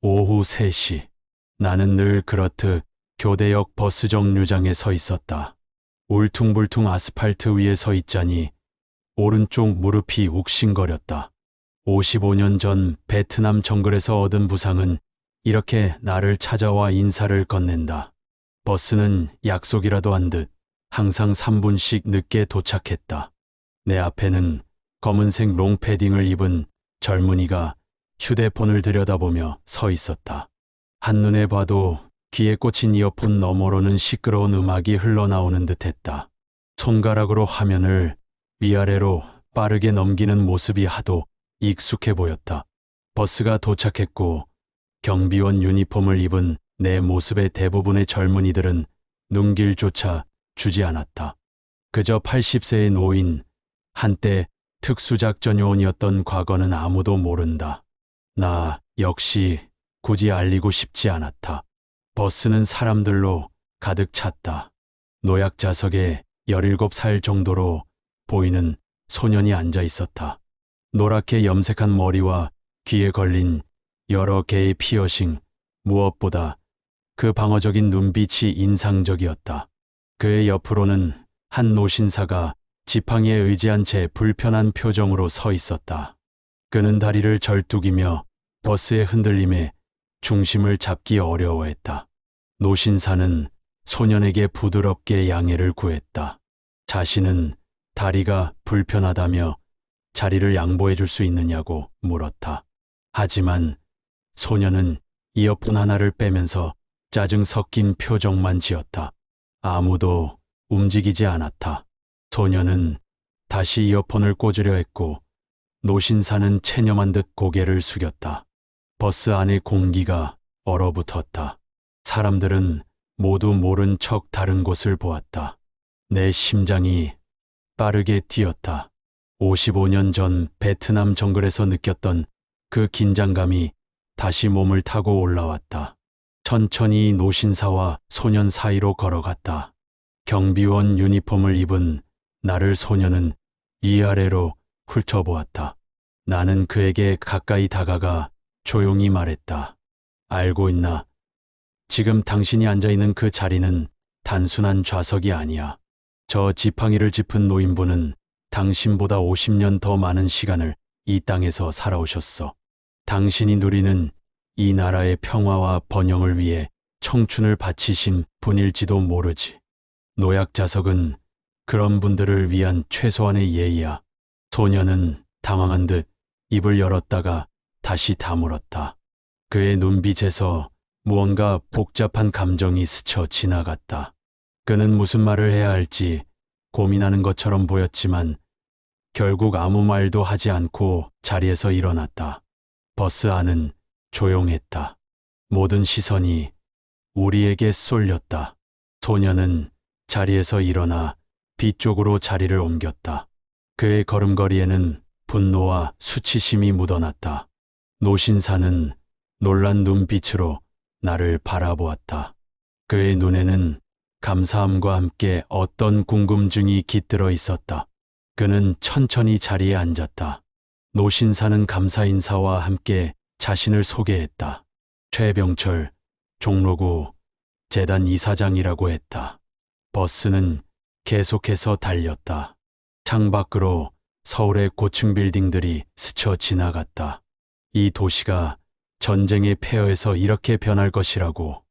오후 3시. 나는 늘 그렇듯 교대역 버스 정류장에 서 있었다. 울퉁불퉁 아스팔트 위에 서 있자니 오른쪽 무릎이 욱신거렸다. 55년 전 베트남 정글에서 얻은 부상은 이렇게 나를 찾아와 인사를 건넨다. 버스는 약속이라도 한 듯 항상 3분씩 늦게 도착했다. 내 앞에는 검은색 롱패딩을 입은 젊은이가 휴대폰을 들여다보며 서 있었다. 한눈에 봐도 귀에 꽂힌 이어폰 너머로는 시끄러운 음악이 흘러나오는 듯했다. 손가락으로 화면을 위아래로 빠르게 넘기는 모습이 하도 익숙해 보였다. 버스가 도착했고 경비원 유니폼을 입은 내 모습의 대부분의 젊은이들은 눈길조차 주지 않았다. 그저 80세의 노인, 한때 특수작전 요원이었던 과거는 아무도 모른다. 나 역시 굳이 알리고 싶지 않았다. 버스는 사람들로 가득 찼다. 노약자석에 17살 정도로 보이는 소년이 앉아 있었다. 노랗게 염색한 머리와 귀에 걸린 여러 개의 피어싱, 무엇보다 그 방어적인 눈빛이 인상적이었다. 그의 옆으로는 한 노신사가 지팡이에 의지한 채 불편한 표정으로 서 있었다. 그는 다리를 절뚝이며 버스의 흔들림에 중심을 잡기 어려워했다. 노신사는 소년에게 부드럽게 양해를 구했다. 자신은 다리가 불편하다며 자리를 양보해 줄 수 있느냐고 물었다. 하지만 소년은 이어폰 하나를 빼면서 짜증 섞인 표정만 지었다. 아무도 움직이지 않았다. 소년은 다시 이어폰을 꽂으려 했고 노신사는 체념한 듯 고개를 숙였다. 버스 안의 공기가 얼어붙었다. 사람들은 모두 모른 척 다른 곳을 보았다. 내 심장이 빠르게 뛰었다. 55년 전 베트남 정글에서 느꼈던 그 긴장감이 다시 몸을 타고 올라왔다. 천천히 노신사와 소년 사이로 걸어갔다. 경비원 유니폼을 입은 나를 소년은 위아래로 훑어보았다. 나는 그에게 가까이 다가가 조용히 말했다. 알고 있나? 지금 당신이 앉아있는 그 자리는 단순한 좌석이 아니야. 저 지팡이를 짚은 노인분은 당신보다 50년 더 많은 시간을 이 땅에서 살아오셨어. 당신이 누리는 이 나라의 평화와 번영을 위해 청춘을 바치신 분일지도 모르지. 노약자석은 그런 분들을 위한 최소한의 예의야. 소년은 당황한 듯 입을 열었다가 다시 다물었다. 그의 눈빛에서 무언가 복잡한 감정이 스쳐 지나갔다. 그는 무슨 말을 해야 할지 고민하는 것처럼 보였지만 결국 아무 말도 하지 않고 자리에서 일어났다. 버스 안은 조용했다. 모든 시선이 우리에게 쏠렸다. 소년은 자리에서 일어나 뒤쪽으로 자리를 옮겼다. 그의 걸음걸이에는 분노와 수치심이 묻어났다. 노신사는 놀란 눈빛으로 나를 바라보았다. 그의 눈에는 감사함과 함께 어떤 궁금증이 깃들어 있었다. 그는 천천히 자리에 앉았다. 노신사는 감사 인사와 함께 자신을 소개했다. 최병철, 종로구 재단 이사장이라고 했다. 버스는 계속해서 달렸다. 창밖으로 서울의 고층 빌딩들이 스쳐 지나갔다. 이 도시가 전쟁의 폐허에서 이렇게 변할 것이라고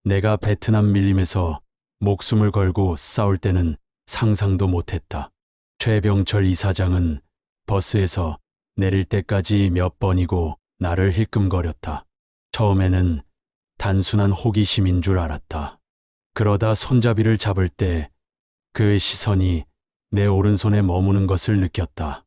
내가 베트남 밀림에서 목숨을 걸고 싸울 때는 상상도 못했다. 최병철 이사장은 버스에서 내릴 때까지 몇 번이고 나를 힐끔거렸다. 처음에는 단순한 호기심인 줄 알았다. 그러다 손잡이를 잡을 때 그의 시선이 내 오른손에 머무는 것을 느꼈다.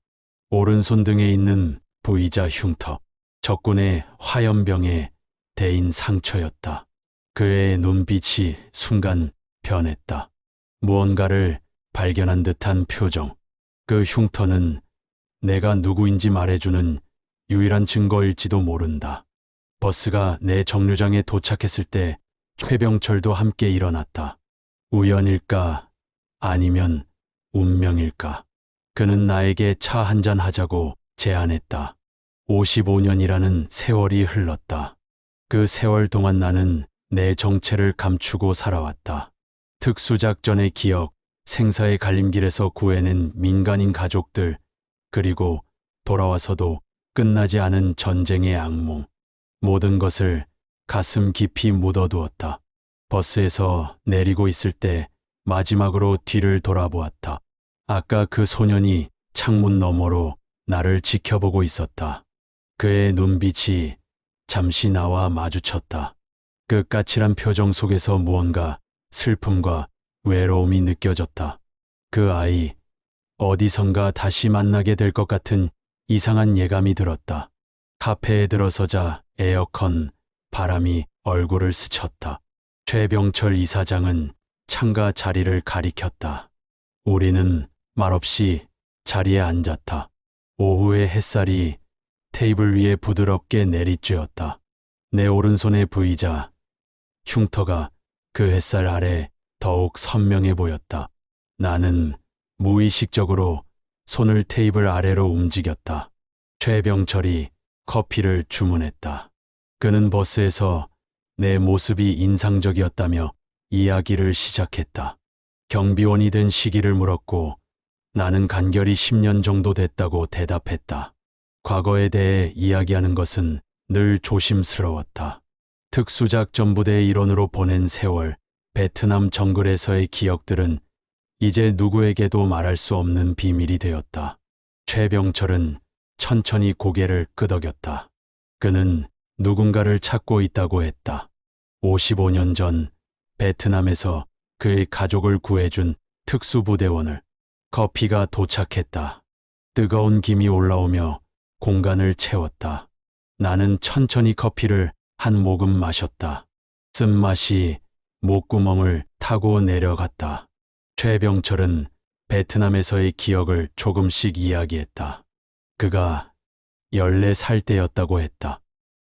오른손 등에 있는 V자 흉터, 적군의 화염병에 대인 상처였다. 그의 눈빛이 순간 변했다. 무언가를 발견한 듯한 표정. 그 흉터는 내가 누구인지 말해주는 유일한 증거일지도 모른다. 버스가 내 정류장에 도착했을 때 최병철도 함께 일어났다. 우연일까? 아니면 운명일까? 그는 나에게 차 한잔 하자고 제안했다. 55년이라는 세월이 흘렀다. 그 세월 동안 나는 내 정체를 감추고 살아왔다. 특수작전의 기억, 생사의 갈림길에서 구해낸 민간인 가족들, 그리고 돌아와서도 끝나지 않은 전쟁의 악몽. 모든 것을 가슴 깊이 묻어두었다. 버스에서 내리고 있을 때 마지막으로 뒤를 돌아보았다. 아까 그 소년이 창문 너머로 나를 지켜보고 있었다. 그의 눈빛이 잠시 나와 마주쳤다. 그 까칠한 표정 속에서 무언가 슬픔과 외로움이 느껴졌다. 그 아이, 어디선가 다시 만나게 될 것 같은 이상한 예감이 들었다. 카페에 들어서자 에어컨 바람이 얼굴을 스쳤다. 최병철 이사장은 창가 자리를 가리켰다. 우리는 말없이 자리에 앉았다. 오후의 햇살이 테이블 위에 부드럽게 내리쬐었다. 내 오른손의 V자, 흉터가 그 햇살 아래 더욱 선명해 보였다. 나는 무의식적으로 손을 테이블 아래로 움직였다. 최병철이 커피를 주문했다. 그는 버스에서 내 모습이 인상적이었다며 이야기를 시작했다. 경비원이 된 시기를 물었고 나는 간결히 10년 정도 됐다고 대답했다. 과거에 대해 이야기하는 것은 늘 조심스러웠다. 특수작전부대 일원으로 보낸 세월, 베트남 정글에서의 기억들은 이제 누구에게도 말할 수 없는 비밀이 되었다. 최병철은 천천히 고개를 끄덕였다. 그는 누군가를 찾고 있다고 했다. 55년 전 베트남에서 그의 가족을 구해준 특수부대원을. 커피가 도착했다. 뜨거운 김이 올라오며 공간을 채웠다. 나는 천천히 커피를 한 모금 마셨다. 쓴맛이 목구멍을 타고 내려갔다. 최병철은 베트남에서의 기억을 조금씩 이야기했다. 그가 14살 때였다고 했다.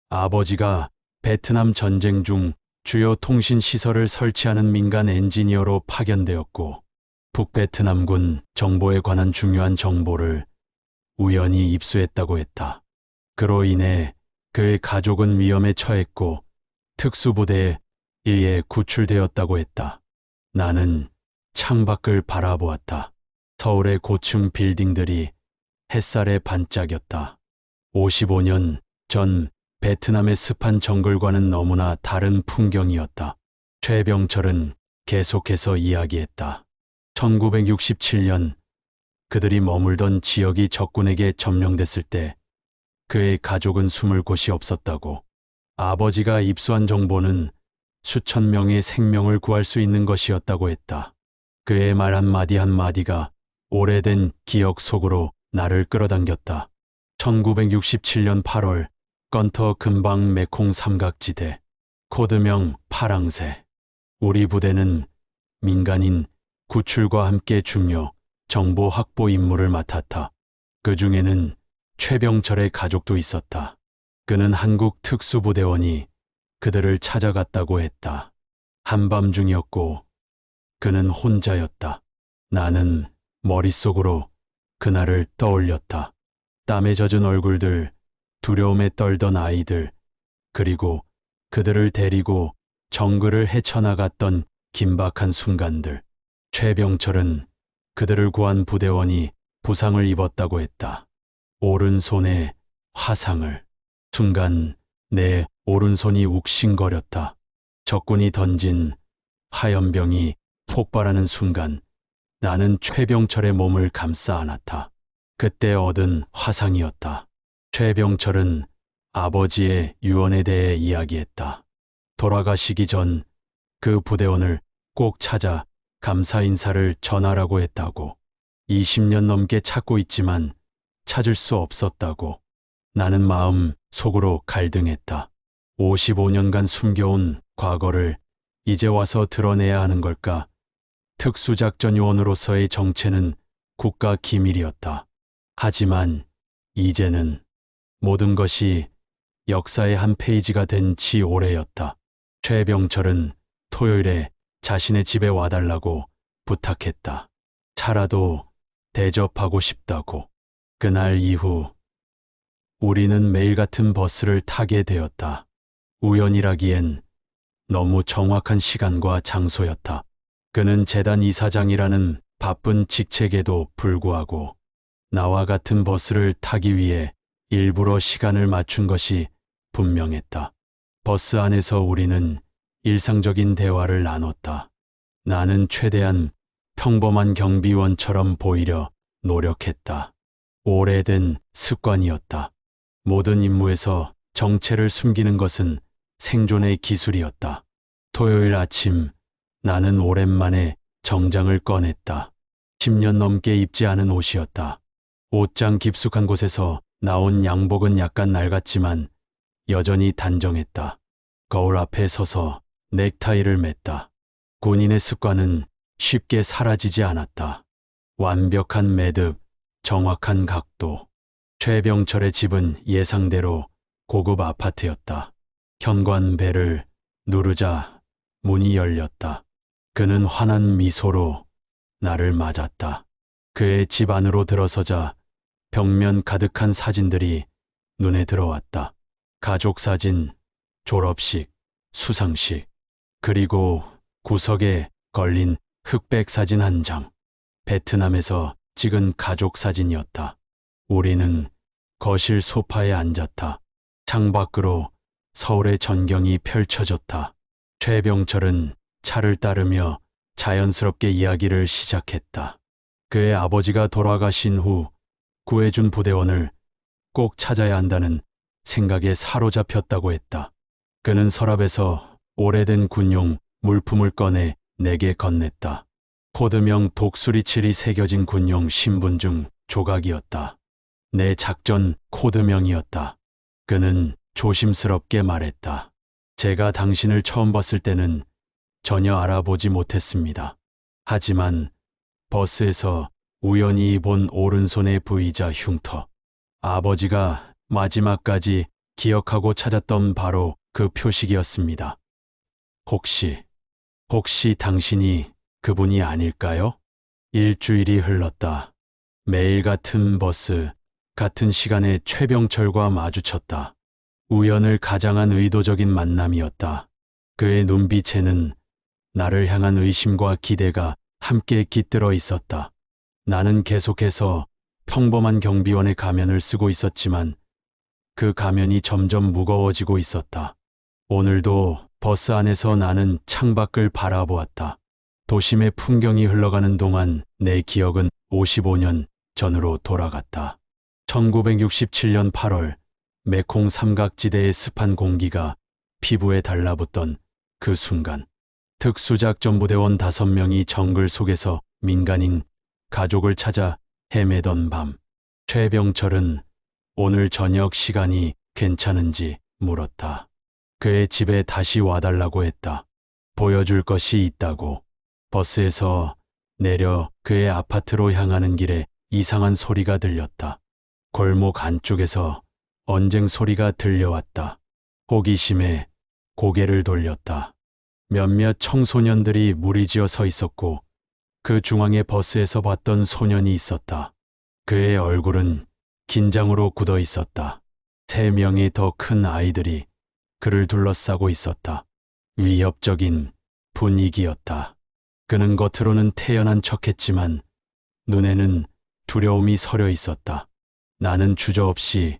아버지가 베트남 전쟁 중 주요 통신 시설을 설치하는 민간 엔지니어로 파견되었고 북베트남군 정보에 관한 중요한 정보를 우연히 입수했다고 했다. 그로 인해 그의 가족은 위험에 처했고 특수부대에 의해 구출되었다고 했다. 나는 창밖을 바라보았다. 서울의 고층 빌딩들이 햇살에 반짝였다. 55년 전 베트남의 습한 정글과는 너무나 다른 풍경이었다. 최병철은 계속해서 이야기했다. 1967년 그들이 머물던 지역이 적군에게 점령됐을 때 그의 가족은 숨을 곳이 없었다고. 아버지가 입수한 정보는 수천 명의 생명을 구할 수 있는 것이었다고 했다. 그의 말 한마디 한마디가 오래된 기억 속으로 나를 끌어당겼다. 1967년 8월 건터 근방 메콩 삼각지대, 코드명 파랑새. 우리 부대는 민간인 구출과 함께 중요 정보 확보 임무를 맡았다. 그 중에는 최병철의 가족도 있었다. 그는 한국 특수부대원이 그들을 찾아갔다고 했다. 한밤중이었고 그는 혼자였다. 나는 머릿속으로 그날을 떠올렸다. 땀에 젖은 얼굴들, 두려움에 떨던 아이들, 그리고 그들을 데리고 정글을 헤쳐나갔던 긴박한 순간들. 최병철은 그들을 구한 부대원이 부상을 입었다고 했다. 오른손에 화상을. 순간 내 오른손이 욱신거렸다. 적군이 던진 화염병이 폭발하는 순간 나는 최병철의 몸을 감싸 안았다. 그때 얻은 화상이었다. 최병철은 아버지의 유언에 대해 이야기했다. 돌아가시기 전 그 부대원을 꼭 찾아 감사 인사를 전하라고 했다고. 20년 넘게 찾고 있지만 찾을 수 없었다고. 나는 마음 속으로 갈등했다. 55년간 숨겨온 과거를 이제 와서 드러내야 하는 걸까? 특수작전 요원으로서의 정체는 국가 기밀이었다. 하지만 이제는 모든 것이 역사의 한 페이지가 된 지 오래였다. 최병철은 토요일에 자신의 집에 와달라고 부탁했다. 차라도 대접하고 싶다고. 그날 이후 우리는 매일 같은 버스를 타게 되었다. 우연이라기엔 너무 정확한 시간과 장소였다. 그는 재단 이사장이라는 바쁜 직책에도 불구하고 나와 같은 버스를 타기 위해 일부러 시간을 맞춘 것이 분명했다. 버스 안에서 우리는 일상적인 대화를 나눴다. 나는 최대한 평범한 경비원처럼 보이려 노력했다. 오래된 습관이었다. 모든 임무에서 정체를 숨기는 것은 생존의 기술이었다. 토요일 아침 나는 오랜만에 정장을 꺼냈다. 10년 넘게 입지 않은 옷이었다. 옷장 깊숙한 곳에서 나온 양복은 약간 낡았지만 여전히 단정했다. 거울 앞에 서서 넥타이를 맸다. 군인의 습관은 쉽게 사라지지 않았다. 완벽한 매듭, 정확한 각도. 최병철의 집은 예상대로 고급 아파트였다. 현관벨을 누르자 문이 열렸다. 그는 환한 미소로 나를 맞았다. 그의 집 안으로 들어서자 벽면 가득한 사진들이 눈에 들어왔다. 가족 사진, 졸업식, 수상식, 그리고 구석에 걸린 흑백 사진 한 장. 베트남에서 찍은 가족 사진이었다. 우리는 거실 소파에 앉았다. 창밖으로 서울의 전경이 펼쳐졌다. 최병철은 차를 따르며 자연스럽게 이야기를 시작했다. 그의 아버지가 돌아가신 후 구해준 부대원을 꼭 찾아야 한다는 생각에 사로잡혔다고 했다. 그는 서랍에서 오래된 군용 물품을 꺼내 내게 건넸다. 코드명 독수리칠이 새겨진 군용 신분증 조각이었다. 내 작전 코드명이었다. 그는 조심스럽게 말했다. 제가 당신을 처음 봤을 때는 전혀 알아보지 못했습니다. 하지만 버스에서 우연히 본 오른손의 V자 흉터. 아버지가 마지막까지 기억하고 찾았던 바로 그 표식이었습니다. 혹시 당신이 그분이 아닐까요? 일주일이 흘렀다. 매일 같은 버스, 같은 시간에 최병철과 마주쳤다. 우연을 가장한 의도적인 만남이었다. 그의 눈빛에는 나를 향한 의심과 기대가 함께 깃들어 있었다. 나는 계속해서 평범한 경비원의 가면을 쓰고 있었지만 그 가면이 점점 무거워지고 있었다. 오늘도 버스 안에서 나는 창밖을 바라보았다. 도심의 풍경이 흘러가는 동안 내 기억은 55년 전으로 돌아갔다. 1967년 8월 메콩 삼각지대의 습한 공기가 피부에 달라붙던 그 순간, 특수작전부대원 5명이 정글 속에서 민간인 가족을 찾아 헤매던 밤, 최병철은 오늘 저녁 시간이 괜찮은지 물었다. 그의 집에 다시 와달라고 했다. 보여줄 것이 있다고. 버스에서 내려 그의 아파트로 향하는 길에 이상한 소리가 들렸다. 골목 안쪽에서 언쟁 소리가 들려왔다. 호기심에 고개를 돌렸다. 몇몇 청소년들이 무리지어 서 있었고 그 중앙에 버스에서 봤던 소년이 있었다. 그의 얼굴은 긴장으로 굳어 있었다. 3명의 더 큰 아이들이 그를 둘러싸고 있었다. 위협적인 분위기였다. 그는 겉으로는 태연한 척했지만 눈에는 두려움이 서려 있었다. 나는 주저없이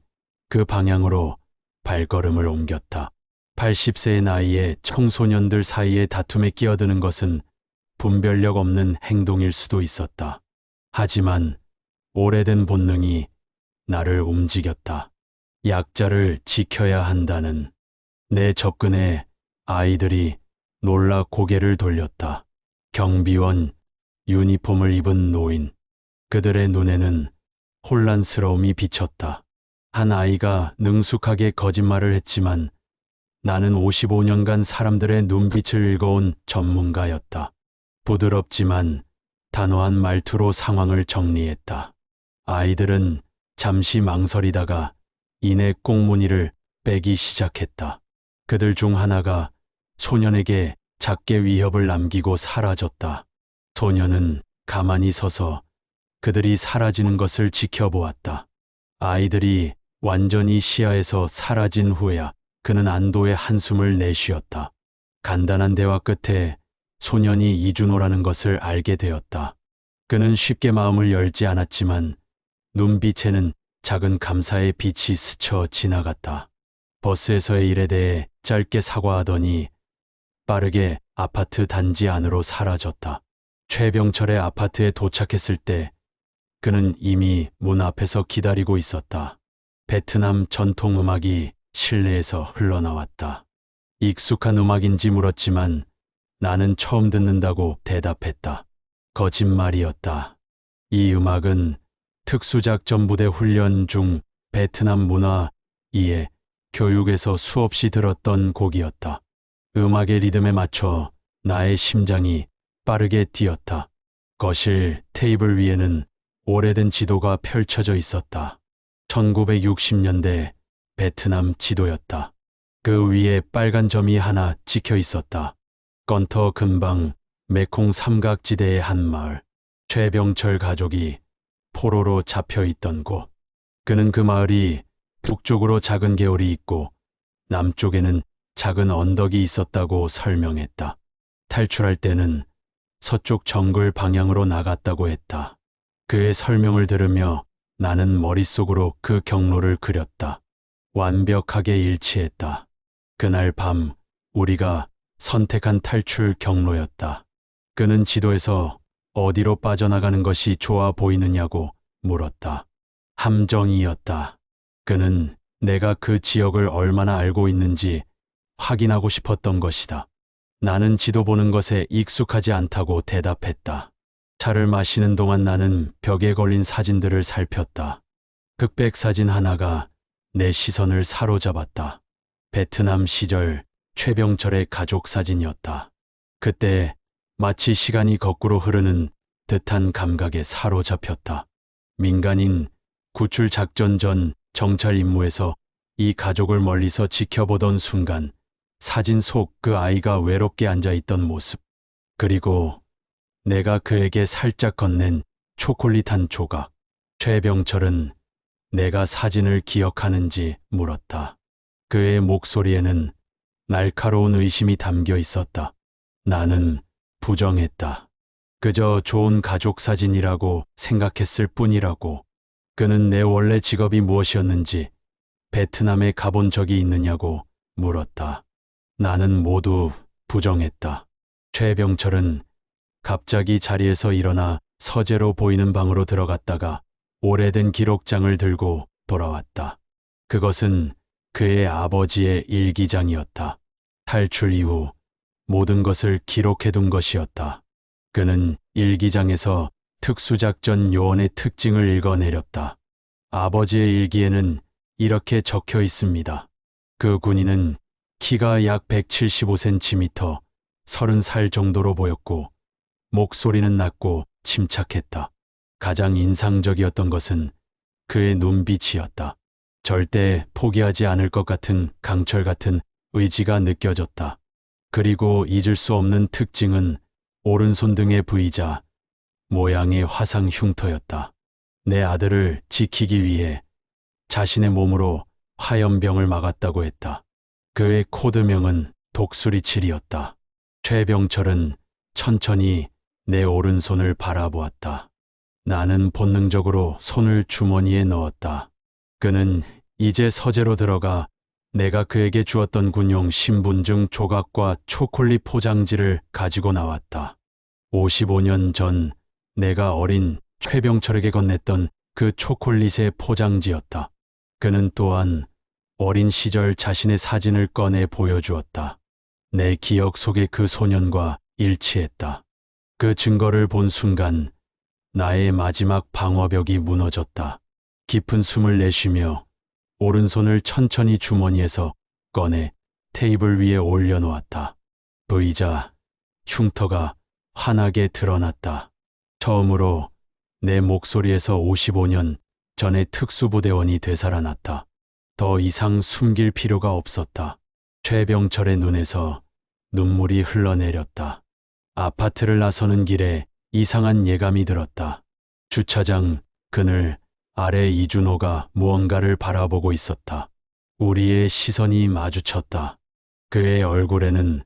그 방향으로 발걸음을 옮겼다. 80세의 나이에 청소년들 사이에 다툼에 끼어드는 것은 분별력 없는 행동일 수도 있었다. 하지만 오래된 본능이 나를 움직였다. 약자를 지켜야 한다는. 내 접근에 아이들이 놀라 고개를 돌렸다. 경비원 유니폼을 입은 노인. 그들의 눈에는 혼란스러움이 비쳤다. 한 아이가 능숙하게 거짓말을 했지만 나는 55년간 사람들의 눈빛을 읽어온 전문가였다. 부드럽지만 단호한 말투로 상황을 정리했다. 아이들은 잠시 망설이다가 이내 꽁무니를 빼기 시작했다. 그들 중 하나가 소년에게 작게 위협을 남기고 사라졌다. 소년은 가만히 서서 그들이 사라지는 것을 지켜보았다. 아이들이 완전히 시야에서 사라진 후에야 그는 안도의 한숨을 내쉬었다. 간단한 대화 끝에 소년이 이준호라는 것을 알게 되었다. 그는 쉽게 마음을 열지 않았지만 눈빛에는 작은 감사의 빛이 스쳐 지나갔다. 버스에서의 일에 대해 짧게 사과하더니 빠르게 아파트 단지 안으로 사라졌다. 최병철의 아파트에 도착했을 때 그는 이미 문 앞에서 기다리고 있었다. 베트남 전통 음악이 실내에서 흘러나왔다. 익숙한 음악인지 물었지만 나는 처음 듣는다고 대답했다. 거짓말이었다. 이 음악은 특수작전부대 훈련 중 베트남 문화 이해 교육에서 수없이 들었던 곡이었다. 음악의 리듬에 맞춰 나의 심장이 빠르게 뛰었다. 거실 테이블 위에는 오래된 지도가 펼쳐져 있었다. 1960년대 베트남 지도였다. 그 위에 빨간 점이 하나 찍혀 있었다. 건터 근방 메콩 삼각지대의 한 마을. 최병철 가족이 포로로 잡혀 있던 곳. 그는 그 마을이 북쪽으로 작은 개울이 있고 남쪽에는 작은 언덕이 있었다고 설명했다. 탈출할 때는 서쪽 정글 방향으로 나갔다고 했다. 그의 설명을 들으며 나는 머릿속으로 그 경로를 그렸다. 완벽하게 일치했다. 그날 밤 우리가 선택한 탈출 경로였다. 그는 지도에서 어디로 빠져나가는 것이 좋아 보이느냐고 물었다. 함정이었다. 그는 내가 그 지역을 얼마나 알고 있는지 확인하고 싶었던 것이다. 나는 지도 보는 것에 익숙하지 않다고 대답했다. 차를 마시는 동안 나는 벽에 걸린 사진들을 살폈다. 극백 사진 하나가 내 시선을 사로잡았다. 베트남 시절 최병철의 가족 사진이었다. 그때 마치 시간이 거꾸로 흐르는 듯한 감각에 사로잡혔다. 민간인 구출 작전 전 정찰 임무에서 이 가족을 멀리서 지켜보던 순간 사진 속 그 아이가 외롭게 앉아있던 모습, 그리고 내가 그에게 살짝 건넨 초콜릿 한 조각. 최병철은 내가 사진을 기억하는지 물었다. 그의 목소리에는 날카로운 의심이 담겨 있었다. 나는 부정했다. 그저 좋은 가족 사진이라고 생각했을 뿐이라고. 그는 내 원래 직업이 무엇이었는지, 베트남에 가본 적이 있느냐고 물었다. 나는 모두 부정했다. 최병철은 갑자기 자리에서 일어나 서재로 보이는 방으로 들어갔다가 오래된 기록장을 들고 돌아왔다. 그것은 그의 아버지의 일기장이었다. 탈출 이후 모든 것을 기록해둔 것이었다. 그는 일기장에서 특수작전 요원의 특징을 읽어내렸다. 아버지의 일기에는 이렇게 적혀 있습니다. 그 군인은 키가 약 175cm, 30살 정도로 보였고 목소리는 낮고 침착했다. 가장 인상적이었던 것은 그의 눈빛이었다. 절대 포기하지 않을 것 같은 강철 같은 의지가 느껴졌다. 그리고 잊을 수 없는 특징은 오른손 등의 V자 모양의 화상 흉터였다. 내 아들을 지키기 위해 자신의 몸으로 화염병을 막았다고 했다. 그의 코드명은 독수리칠이었다. 최병철은 천천히 내 오른손을 바라보았다. 나는 본능적으로 손을 주머니에 넣었다. 그는 이제 서재로 들어가 내가 그에게 주었던 군용 신분증 조각과 초콜릿 포장지를 가지고 나왔다. 55년 전 내가 어린 최병철에게 건넸던 그 초콜릿의 포장지였다. 그는 또한 어린 시절 자신의 사진을 꺼내 보여주었다. 내 기억 속의 그 소년과 일치했다. 그 증거를 본 순간 나의 마지막 방어벽이 무너졌다. 깊은 숨을 내쉬며 오른손을 천천히 주머니에서 꺼내 테이블 위에 올려놓았다. V자 흉터가 환하게 드러났다. 처음으로 내 목소리에서 55년 전의 특수부대원이 되살아났다. 더 이상 숨길 필요가 없었다. 최병철의 눈에서 눈물이 흘러내렸다. 아파트를 나서는 길에 이상한 예감이 들었다. 주차장 그늘 아래 이준호가 무언가를 바라보고 있었다. 우리의 시선이 마주쳤다. 그의 얼굴에는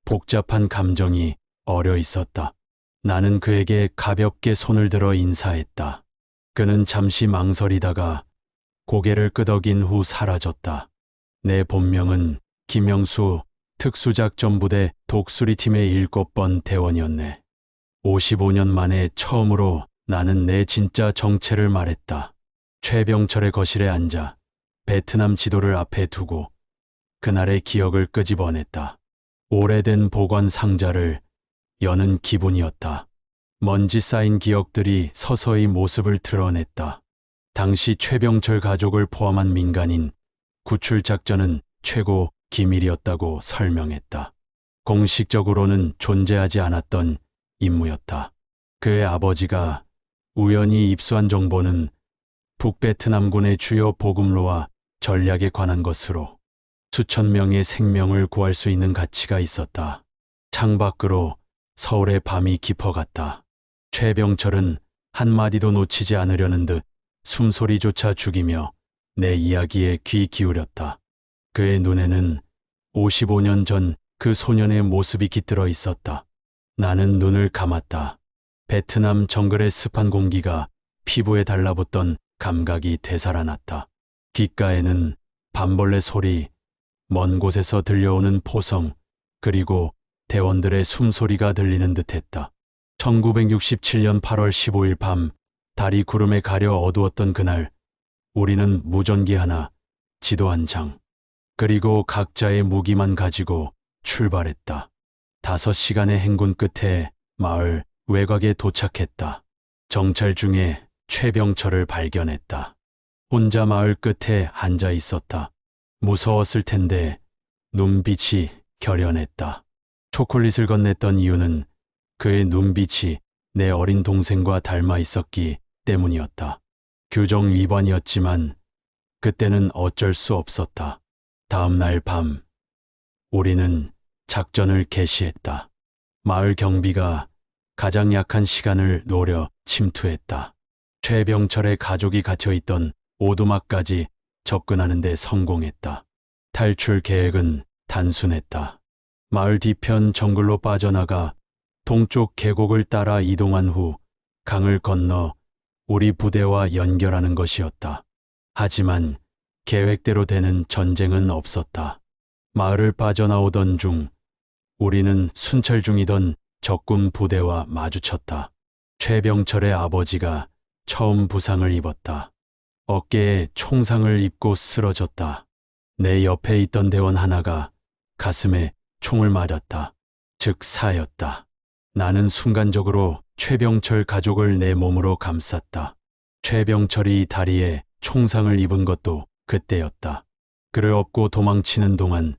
복잡한 감정이 어려 있었다. 나는 그에게 가볍게 손을 들어 인사했다. 그는 잠시 망설이다가 고개를 끄덕인 후 사라졌다. 내 본명은 김영수, 특수작전부대 독수리팀의 7번 대원이었네. 55년 만에 처음으로 나는 내 진짜 정체를 말했다. 최병철의 거실에 앉아 베트남 지도를 앞에 두고 그날의 기억을 끄집어냈다. 오래된 보관 상자를 여는 기분이었다. 먼지 쌓인 기억들이 서서히 모습을 드러냈다. 당시 최병철 가족을 포함한 민간인 구출 작전은 최고 기밀이었다고 설명했다. 공식적으로는 존재하지 않았던 임무였다. 그의 아버지가 우연히 입수한 정보는 북베트남군의 주요 보급로와 전략에 관한 것으로 수천 명의 생명을 구할 수 있는 가치가 있었다. 창밖으로 서울의 밤이 깊어갔다. 최병철은 한마디도 놓치지 않으려는 듯 숨소리조차 죽이며 내 이야기에 귀 기울였다. 그의 눈에는 55년 전 그 소년의 모습이 깃들어 있었다. 나는 눈을 감았다. 베트남 정글의 습한 공기가 피부에 달라붙던 감각이 되살아났다. 귓가에는 밤벌레 소리, 먼 곳에서 들려오는 포성, 그리고 대원들의 숨소리가 들리는 듯했다. 1967년 8월 15일 밤, 달이 구름에 가려 어두웠던 그날, 우리는 무전기 하나, 지도 한 장, 그리고 각자의 무기만 가지고 출발했다. 5시간의 행군 끝에 마을 외곽에 도착했다. 정찰 중에 최병철을 발견했다. 혼자 마을 끝에 앉아 있었다. 무서웠을 텐데 눈빛이 결연했다. 초콜릿을 건넸던 이유는 그의 눈빛이 내 어린 동생과 닮아 있었기 때문이었다. 규정 위반이었지만 그때는 어쩔 수 없었다. 다음 날 밤, 우리는 작전을 개시했다. 마을 경비가 가장 약한 시간을 노려 침투했다. 최병철의 가족이 갇혀있던 오두막까지 접근하는 데 성공했다. 탈출 계획은 단순했다. 마을 뒤편 정글로 빠져나가 동쪽 계곡을 따라 이동한 후 강을 건너 우리 부대와 연결하는 것이었다. 하지만 계획대로 되는 전쟁은 없었다. 마을을 빠져나오던 중 우리는 순찰 중이던 적군 부대와 마주쳤다. 최병철의 아버지가 처음 부상을 입었다. 어깨에 총상을 입고 쓰러졌다. 내 옆에 있던 대원 하나가 가슴에 총을 맞았다. 즉 사였다. 나는 순간적으로 최병철 가족을 내 몸으로 감쌌다. 최병철이 다리에 총상을 입은 것도 그때였다. 그를 업고 도망치는 동안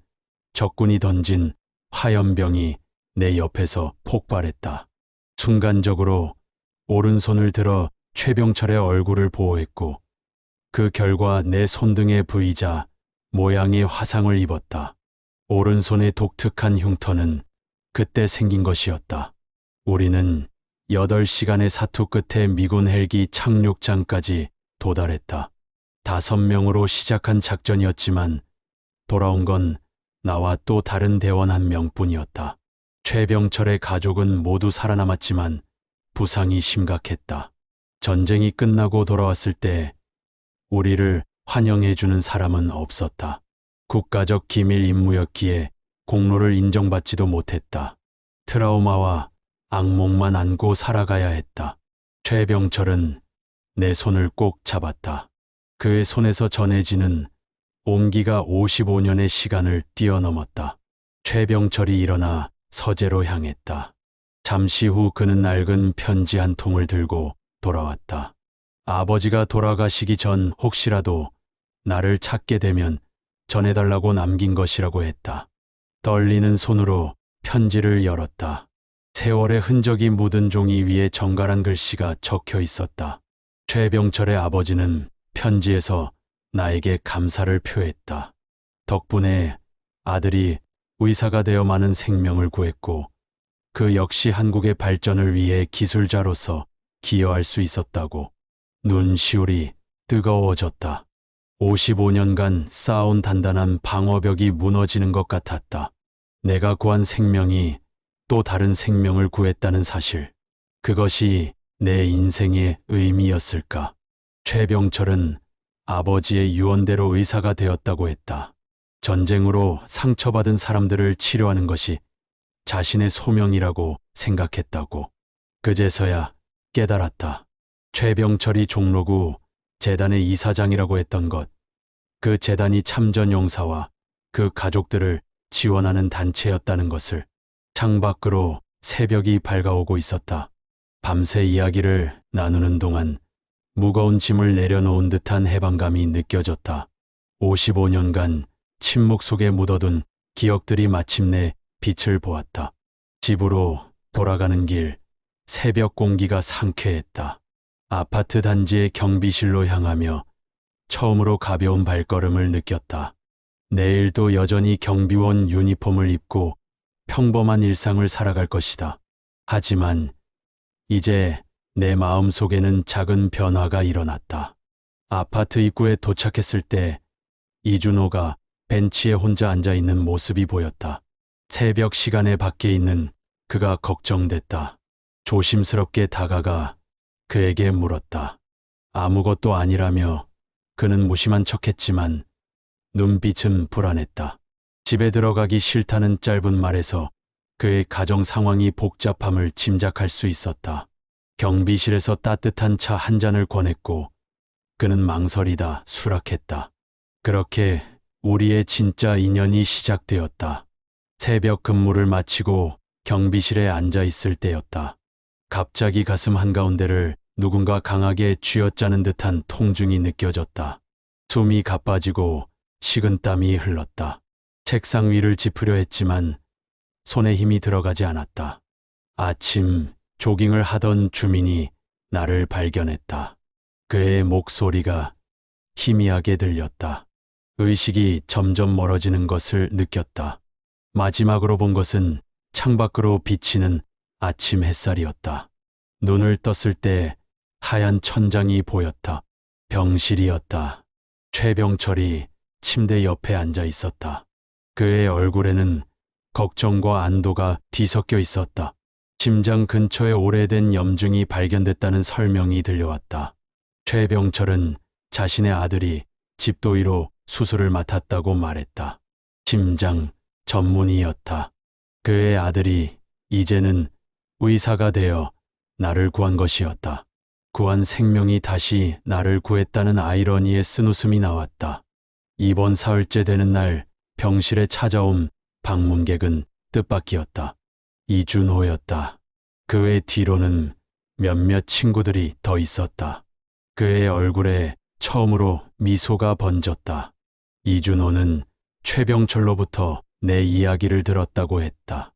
적군이 던진 화염병이 내 옆에서 폭발했다. 순간적으로 오른손을 들어 최병철의 얼굴을 보호했고 그 결과 내 손등에 V자 모양의 화상을 입었다. 오른손의 독특한 흉터는 그때 생긴 것이었다. 우리는 8시간의 사투 끝에 미군 헬기 착륙장까지 도달했다. 5명으로 시작한 작전이었지만 돌아온 건 나와 또 다른 대원 1명뿐이었다. 최병철의 가족은 모두 살아남았지만 부상이 심각했다. 전쟁이 끝나고 돌아왔을 때 우리를 환영해주는 사람은 없었다. 국가적 기밀 임무였기에 공로를 인정받지도 못했다. 트라우마와 악몽만 안고 살아가야 했다. 최병철은 내 손을 꼭 잡았다. 그의 손에서 전해지는 온기가 55년의 시간을 뛰어넘었다. 최병철이 일어나 서재로 향했다. 잠시 후 그는 낡은 편지 한 통을 들고 돌아왔다. 아버지가 돌아가시기 전 혹시라도 나를 찾게 되면 전해달라고 남긴 것이라고 했다. 떨리는 손으로 편지를 열었다. 세월의 흔적이 묻은 종이 위에 정갈한 글씨가 적혀 있었다. 최병철의 아버지는 편지에서 나에게 감사를 표했다. 덕분에 아들이 의사가 되어 많은 생명을 구했고 그 역시 한국의 발전을 위해 기술자로서 기여할 수 있었다고. 눈시울이 뜨거워졌다. 55년간 쌓아온 단단한 방어벽이 무너지는 것 같았다. 내가 구한 생명이 또 다른 생명을 구했다는 사실. 그것이 내 인생의 의미였을까? 최병철은 아버지의 유언대로 의사가 되었다고 했다. 전쟁으로 상처받은 사람들을 치료하는 것이 자신의 소명이라고 생각했다고. 그제서야 깨달았다. 최병철이 종로구 재단의 이사장이라고 했던 것, 그 재단이 참전 용사와 그 가족들을 지원하는 단체였다는 것을. 창밖으로 새벽이 밝아오고 있었다. 밤새 이야기를 나누는 동안 무거운 짐을 내려놓은 듯한 해방감이 느껴졌다. 55년간 침묵 속에 묻어둔 기억들이 마침내 빛을 보았다. 집으로 돌아가는 길, 새벽 공기가 상쾌했다. 아파트 단지의 경비실로 향하며 처음으로 가벼운 발걸음을 느꼈다. 내일도 여전히 경비원 유니폼을 입고 평범한 일상을 살아갈 것이다. 하지만 이제 내 마음 속에는 작은 변화가 일어났다. 아파트 입구에 도착했을 때 이준호가 벤치에 혼자 앉아 있는 모습이 보였다. 새벽 시간에 밖에 있는 그가 걱정됐다. 조심스럽게 다가가 그에게 물었다. 아무것도 아니라며 그는 무심한 척했지만 눈빛은 불안했다. 집에 들어가기 싫다는 짧은 말에서 그의 가정 상황이 복잡함을 짐작할 수 있었다. 경비실에서 따뜻한 차 한 잔을 권했고 그는 망설이다 수락했다. 그렇게 우리의 진짜 인연이 시작되었다. 새벽 근무를 마치고 경비실에 앉아 있을 때였다. 갑자기 가슴 한가운데를 누군가 강하게 쥐어짜는 듯한 통증이 느껴졌다. 숨이 가빠지고 식은땀이 흘렀다. 책상 위를 짚으려 했지만 손에 힘이 들어가지 않았다. 아침 조깅을 하던 주민이 나를 발견했다. 그의 목소리가 희미하게 들렸다. 의식이 점점 멀어지는 것을 느꼈다. 마지막으로 본 것은 창밖으로 비치는 아침 햇살이었다. 눈을 떴을 때 하얀 천장이 보였다. 병실이었다. 최병철이 침대 옆에 앉아 있었다. 그의 얼굴에는 걱정과 안도가 뒤섞여 있었다. 심장 근처에 오래된 염증이 발견됐다는 설명이 들려왔다. 최병철은 자신의 아들이 집도의로 수술을 맡았다고 말했다. 심장 전문의였다. 그의 아들이 이제는 의사가 되어 나를 구한 것이었다. 구한 생명이 다시 나를 구했다는 아이러니의 쓴웃음이 나왔다. 이번 사흘째 되는 날 병실에 찾아온 방문객은 뜻밖이었다. 이준호였다. 그의 뒤로는 몇몇 친구들이 더 있었다. 그의 얼굴에 처음으로 미소가 번졌다. 이준호는 최병철로부터 내 이야기를 들었다고 했다.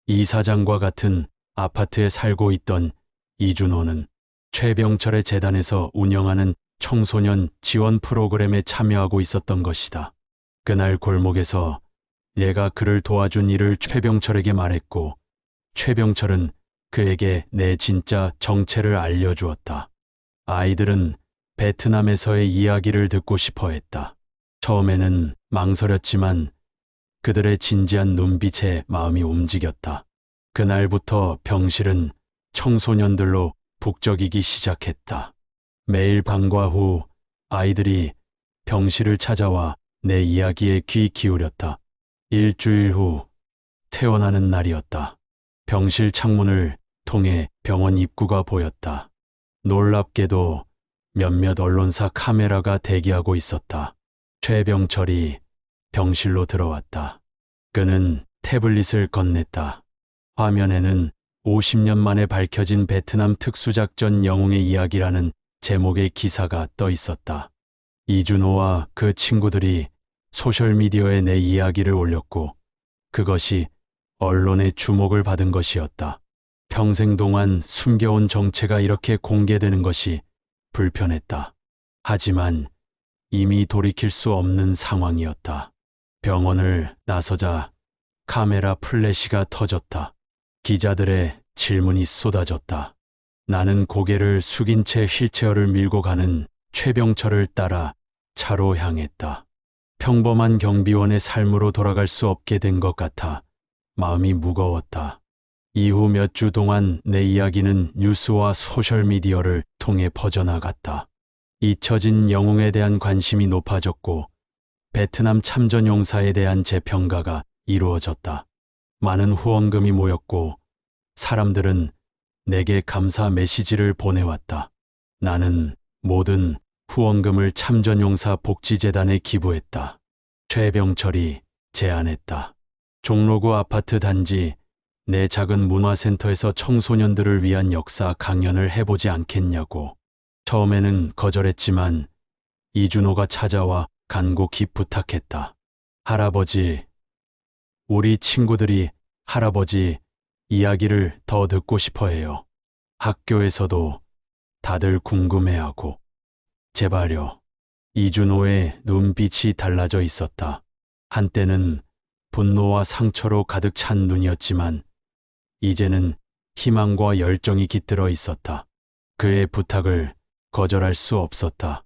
이사장과 같은 아파트에 살고 있던 이준호는 최병철의 재단에서 운영하는 청소년 지원 프로그램에 참여하고 있었던 것이다. 그날 골목에서 내가 그를 도와준 일을 최병철에게 말했고 최병철은 그에게 내 진짜 정체를 알려주었다. 아이들은 베트남에서의 이야기를 듣고 싶어 했다. 처음에는 망설였지만 그들의 진지한 눈빛에 마음이 움직였다. 그날부터 병실은 청소년들로 북적이기 시작했다. 매일 방과 후 아이들이 병실을 찾아와 내 이야기에 귀 기울였다. 일주일 후 퇴원하는 날이었다. 병실 창문을 통해 병원 입구가 보였다. 놀랍게도 몇몇 언론사 카메라가 대기하고 있었다. 최병철이 병실로 들어왔다. 그는 태블릿을 건넸다. 화면에는 50년 만에 밝혀진 베트남 특수작전 영웅의 이야기라는 제목의 기사가 떠 있었다. 이준호와 그 친구들이 소셜미디어에 내 이야기를 올렸고 그것이 언론의 주목을 받은 것이었다. 평생 동안 숨겨온 정체가 이렇게 공개되는 것이 불편했다. 하지만 이미 돌이킬 수 없는 상황이었다. 병원을 나서자 카메라 플래시가 터졌다. 기자들의 질문이 쏟아졌다. 나는 고개를 숙인 채 휠체어를 밀고 가는 최병철을 따라 차로 향했다. 평범한 경비원의 삶으로 돌아갈 수 없게 된 것 같아 마음이 무거웠다. 이후 몇 주 동안 내 이야기는 뉴스와 소셜미디어를 통해 퍼져나갔다. 잊혀진 영웅에 대한 관심이 높아졌고 베트남 참전 용사에 대한 재평가가 이루어졌다. 많은 후원금이 모였고 사람들은 내게 감사 메시지를 보내왔다. 나는 모든 후원금을 참전용사 복지재단에 기부했다. 최병철이 제안했다. 종로구 아파트 단지 내 작은 문화센터에서 청소년들을 위한 역사 강연을 해보지 않겠냐고. 처음에는 거절했지만 이준호가 찾아와 간곡히 부탁했다. 할아버지, 우리 친구들이 할아버지 이야기를 더 듣고 싶어 해요. 학교에서도 다들 궁금해하고. 제발요. 이준호의 눈빛이 달라져 있었다. 한때는 분노와 상처로 가득 찬 눈이었지만 이제는 희망과 열정이 깃들어 있었다. 그의 부탁을 거절할 수 없었다.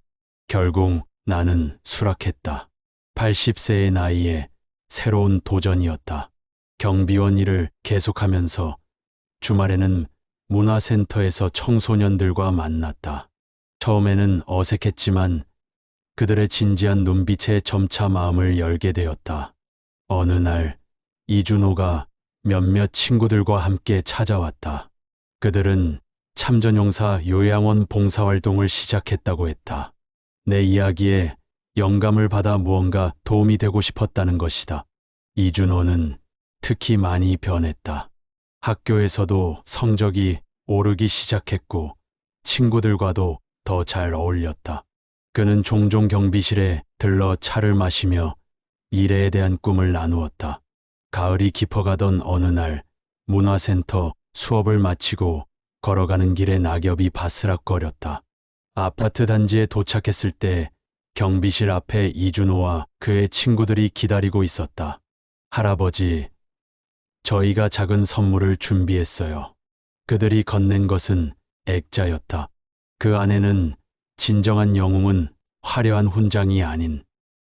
결국 나는 수락했다. 80세의 나이에 새로운 도전이었다. 경비원 일을 계속하면서 주말에는 문화센터에서 청소년들과 만났다. 처음에는 어색했지만 그들의 진지한 눈빛에 점차 마음을 열게 되었다. 어느 날 이준호가 몇몇 친구들과 함께 찾아왔다. 그들은 참전용사 요양원 봉사활동을 시작했다고 했다. 내 이야기에 영감을 받아 무언가 도움이 되고 싶었다는 것이다. 이준호는 특히 많이 변했다. 학교에서도 성적이 오르기 시작했고 친구들과도 더 잘 어울렸다. 그는 종종 경비실에 들러 차를 마시며 미래에 대한 꿈을 나누었다. 가을이 깊어가던 어느 날 문화센터 수업을 마치고 걸어가는 길에 낙엽이 바스락거렸다. 아파트 단지에 도착했을 때 경비실 앞에 이준호와 그의 친구들이 기다리고 있었다. 할아버지, 저희가 작은 선물을 준비했어요. 그들이 건넨 것은 액자였다. 그 안에는 진정한 영웅은 화려한 훈장이 아닌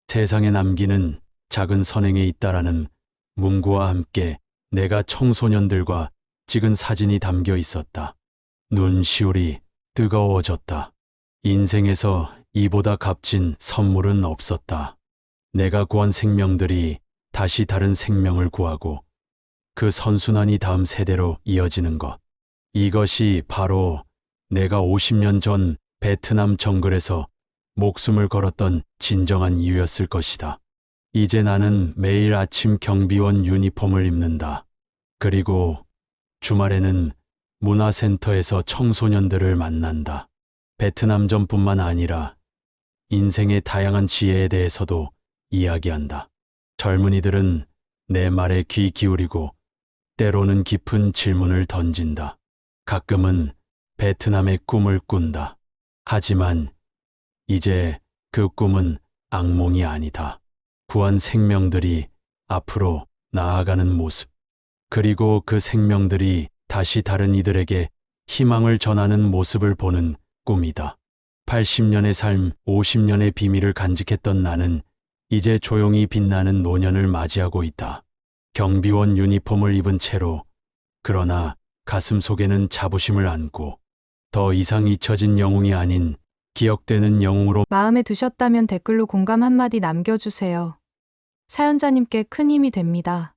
세상에 남기는 작은 선행에 있다라는 문구와 함께 내가 청소년들과 찍은 사진이 담겨 있었다. 눈시울이 뜨거워졌다. 인생에서 이보다 값진 선물은 없었다. 내가 구한 생명들이 다시 다른 생명을 구하고 그 선순환이 다음 세대로 이어지는 것. 이것이 바로 내가 50년 전 베트남 정글에서 목숨을 걸었던 진정한 이유였을 것이다. 이제 나는 매일 아침 경비원 유니폼을 입는다. 그리고 주말에는 문화센터에서 청소년들을 만난다. 베트남전뿐만 아니라 인생의 다양한 지혜에 대해서도 이야기한다. 젊은이들은 내 말에 귀 기울이고 때로는 깊은 질문을 던진다. 가끔은 베트남의 꿈을 꾼다. 하지만 이제 그 꿈은 악몽이 아니다. 구한 생명들이 앞으로 나아가는 모습, 그리고 그 생명들이 다시 다른 이들에게 희망을 전하는 모습을 보는 꿈이다. 80년의 삶, 50년의 비밀을 간직했던 나는 이제 조용히 빛나는 노년을 맞이하고 있다. 경비원 유니폼을 입은 채로, 그러나 가슴 속에는 자부심을 안고 더 이상 잊혀진 영웅이 아닌 기억되는 영웅으로. 마음에 드셨다면 댓글로 공감 한마디 남겨주세요. 사연자님께 큰 힘이 됩니다.